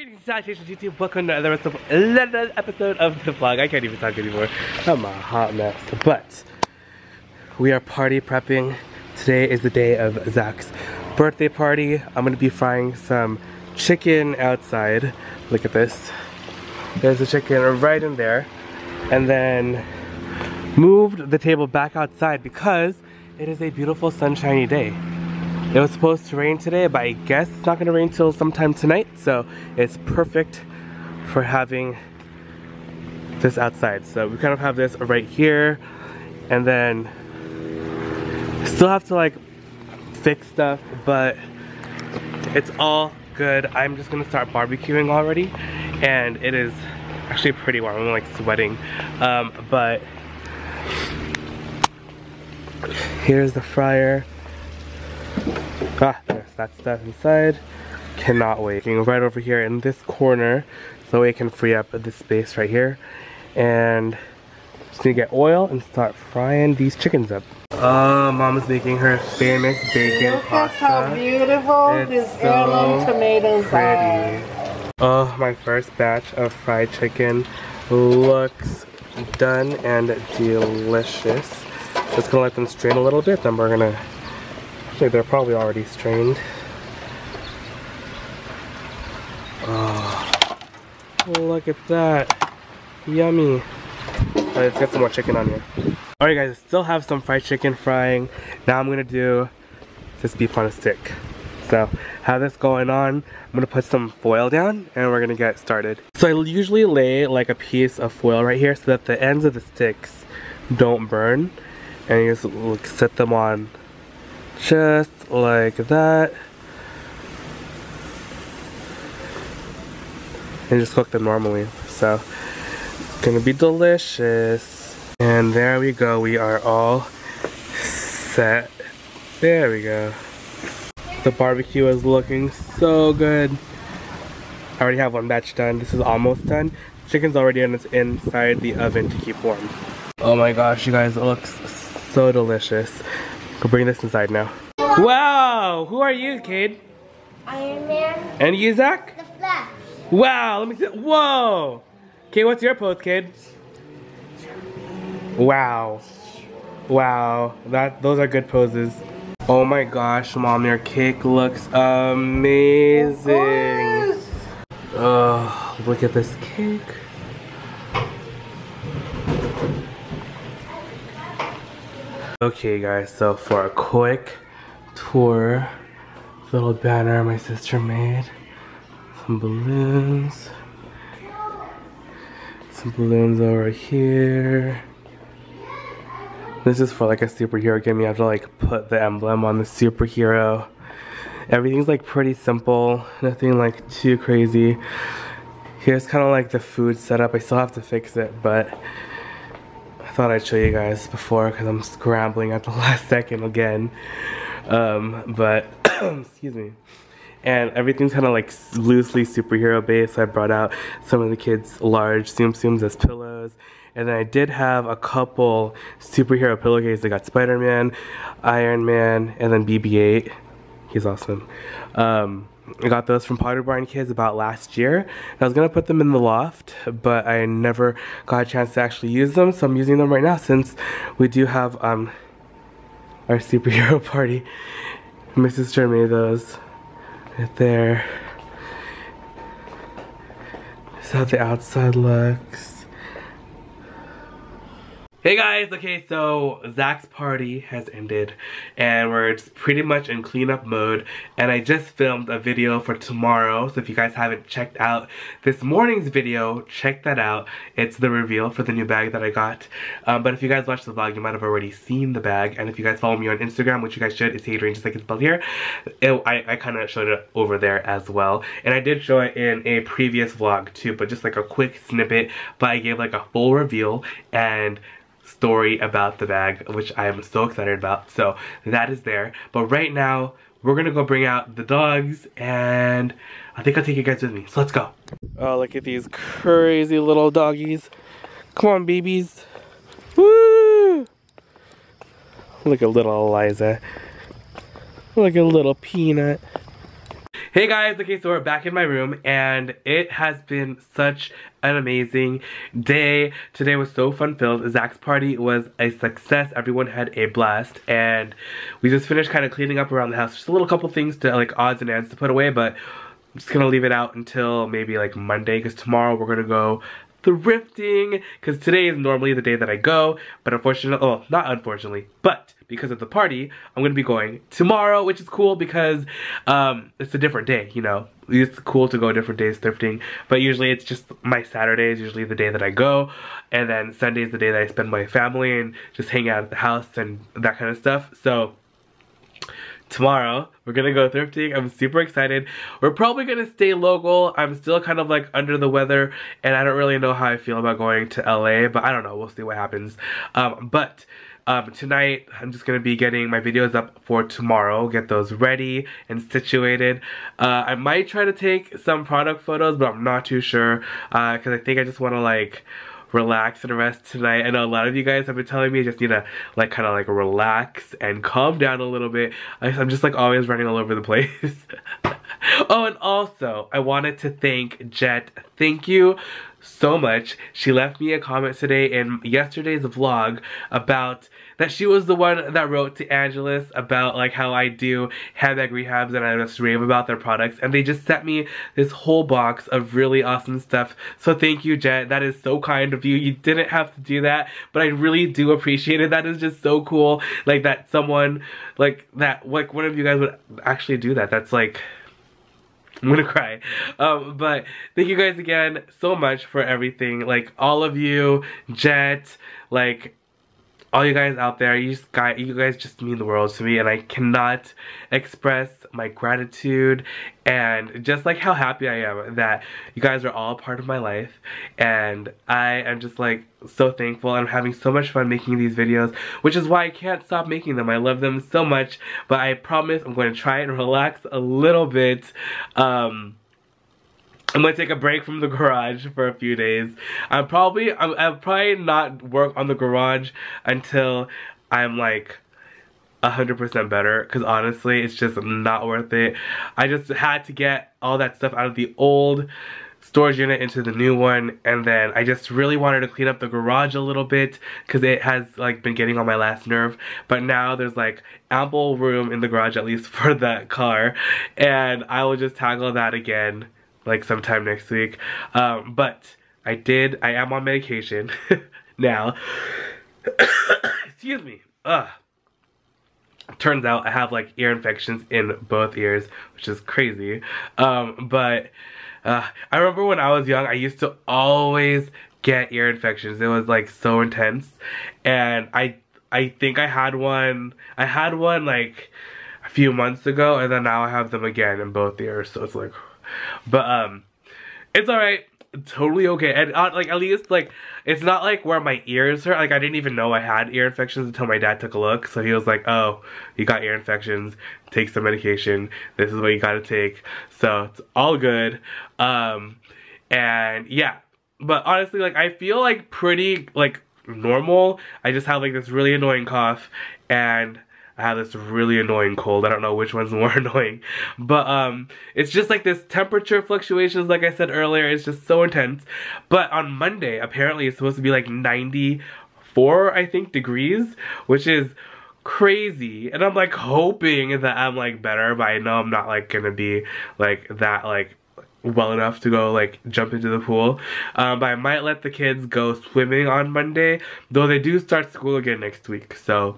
Greetings, salutations, YouTube. Welcome to another episode of the vlog. I can't even talk anymore. I'm a hot mess. But we are party prepping. Today is the day of Zacks' birthday party. I'm gonna be frying some chicken outside. Look at this. There's the chicken right in there. And then moved the table back outside because it is a beautiful sunshiny day. It was supposed to rain today, but I guess it's not gonna rain till sometime tonight, so it's perfect for having this outside. So we kind of have this right here, and then still have to like fix stuff, but it's all good. I'm just gonna start barbecuing already, and it is actually pretty warm. I'm like sweating, but here's the fryer. There's that stuff inside. Cannot wait. Right over here in this corner, so we can free up this space right here. And just need to get oil and start frying these chickens up. Mom is making her famous bacon pasta. Look at how beautiful these heirloom tomatoes are. Oh, my first batch of fried chicken looks done and delicious. Just gonna let them strain a little bit, then we're gonna. Actually, they're probably already strained. Oh, look at that. Yummy. Alright, let's get some more chicken on here. Alright guys, I still have some fried chicken frying. Now I'm gonna do this beef on a stick. So, have this going on. I'm gonna put some foil down and we're gonna get started. So I usually lay like a piece of foil right here so that the ends of the sticks don't burn. And you just set them on just like that, and just cook them normally. So it's gonna be delicious. And there we go, we are all set. There we go. The barbecue is looking so good. I already have one batch done. This is almost done. Chicken's already inside the oven to keep warm. Oh my gosh, you guys, it looks so delicious. We'll bring this inside now. Wow! Who are you, kid? Iron Man. And you, Zach? The Flash. Wow, let me see. Whoa! Okay, what's your pose, kid? Wow. Wow. Those are good poses. Oh my gosh, Mom, your cake looks amazing. Oh, look at this cake. Okay guys, so for a quick tour, little banner my sister made, some balloons over here. This is for like a superhero game. You have to like put the emblem on the superhero. Everything's like pretty simple, nothing like too crazy. Here's kind of like the food setup. I still have to fix it, but I thought I'd show you guys before because I'm scrambling at the last second again. But excuse me. And everything's kind of like loosely superhero based. So I brought out some of the kids' large Tsum Tsums as pillows. And then I did have a couple superhero pillowcases. I got Spider-Man, Iron Man, and then BB-8. He's awesome. I got those from Pottery Barn Kids about last year. I was gonna put them in the loft, but I never got a chance to actually use them, so I'm using them right now since we do have our superhero party. My sister made those right there. This is how the outside looks. Hey guys, okay, so Zach's party has ended and we're just pretty much in cleanup mode, and I just filmed a video for tomorrow, so if you guys haven't checked out this morning's video, check that out. It's the reveal for the new bag that I got, but if you guys watched the vlog, you might have already seen the bag, and if you guys follow me on Instagram, which you guys should, itsHadrian, just like it's spelled here, I kind of showed it over there as well, and I did show it in a previous vlog too, but just like a quick snippet, but I gave like a full reveal and story about the bag, which I am so excited about. So that is there. But right now, we're gonna go bring out the dogs, and I think I'll take you guys with me. So let's go. Oh, look at these crazy little doggies. Come on, babies. Woo! Look at little Eliza. Look at little Peanut. Hey guys, okay, so we're back in my room and it has been such an amazing day. Today was so fun-filled. Zacks party was a success. Everyone had a blast and we just finished kind of cleaning up around the house. Just a little couple things to like odds and ends to put away, but I'm just gonna leave it out until maybe like Monday because tomorrow we're gonna go thrifting because today is normally the day that I go, but unfortunately, oh, not unfortunately, but because of the party, I'm gonna be going tomorrow, which is cool because it's a different day, you know. It's cool to go different days thrifting, but usually it's just my Saturday is usually the day that I go, and then Sunday is the day that I spend with my family and just hang out at the house and that kind of stuff. So tomorrow we're gonna go thrifting. I'm super excited. We're probably gonna stay local. I'm still kind of like under the weather and I don't really know how I feel about going to LA, but I don't know, we'll see what happens. Tonight I'm just gonna be getting my videos up for tomorrow, get those ready and situated. I might try to take some product photos, but I'm not too sure because I think I just want to like relax and rest tonight. I know a lot of you guys have been telling me I just need to like kind of like relax and calm down a little bit. I'm just like always running all over the place. Oh, and also I wanted to thank Jet. Thank you so much. She left me a comment today in yesterday's vlog about that she was the one that wrote to Angelus about like how I do handbag rehabs and I just rave about their products, and they just sent me this whole box of really awesome stuff. So thank you, Jet. That is so kind of you. You didn't have to do that, but I really do appreciate it. That is just so cool, like that someone like that, like one of you guys would actually do that. That's like, I'm gonna cry. But thank you guys again so much for everything. Like all of you, Jet, like all you guys out there, you guys just mean the world to me, and I cannot express my gratitude and just like how happy I am that you guys are all a part of my life, and I am just like so thankful. I'm having so much fun making these videos, which is why I can't stop making them. I love them so much, but I promise I'm going to try and relax a little bit. I'm gonna take a break from the garage for a few days. I'll probably not work on the garage until I'm like 100% better, because honestly it's just not worth it. I just had to get all that stuff out of the old storage unit into the new one, and then I just really wanted to clean up the garage a little bit because it has like been getting on my last nerve. But now there's like ample room in the garage, at least for that car, and I will just tackle that again like sometime next week. But I am on medication now. Excuse me. Turns out I have like ear infections in both ears, which is crazy. I remember when I was young, I used to always get ear infections. It was like so intense, and I think I had one like a few months ago, and then now I have them again in both ears. So it's like, but it's alright, totally okay. And like at least like it's not like where my ears hurt. Like I didn't even know I had ear infections until my dad took a look. So he was like, oh, you got ear infections, take some medication, this is what you gotta take. So it's all good. And yeah, but honestly, like I feel like pretty like normal. I just have like this really annoying cough and I have this really annoying cold. I don't know which one's more annoying. But it's just like this temperature fluctuations, like I said earlier, it's just so intense. But on Monday, apparently it's supposed to be like 94, I think, degrees, which is crazy. And I'm like hoping that I'm like better, but I know I'm not like gonna be like that like well enough to go like jump into the pool. But I might let the kids go swimming on Monday, though they do start school again next week. So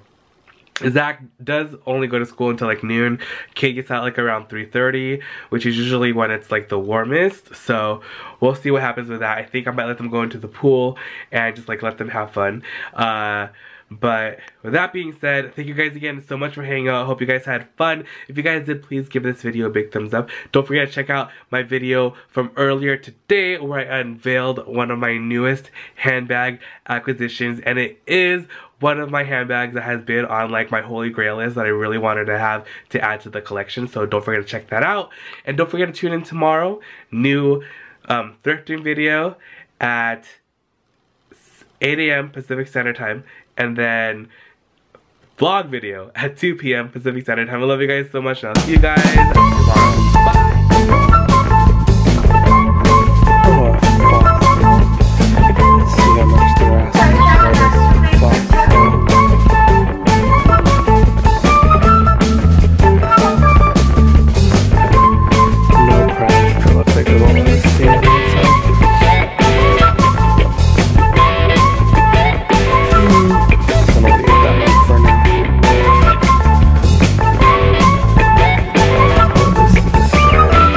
Zach does only go to school until like noon. Kate gets out like around 3:30, which is usually when it's like the warmest. So we'll see what happens with that. I think I might let them go into the pool and just like let them have fun. But with that being said, thank you guys again so much for hanging out. I hope you guys had fun. If you guys did, please give this video a big thumbs up. Don't forget to check out my video from earlier today where I unveiled one of my newest handbag acquisitions, and it is one of my handbags that has been on like my holy grail list that I really wanted to have to add to the collection. So don't forget to check that out, and don't forget to tune in tomorrow. New thrifting video at 8 AM Pacific Standard Time, and then vlog video at 2 PM Pacific Standard Time. I love you guys so much, and I'll see you guys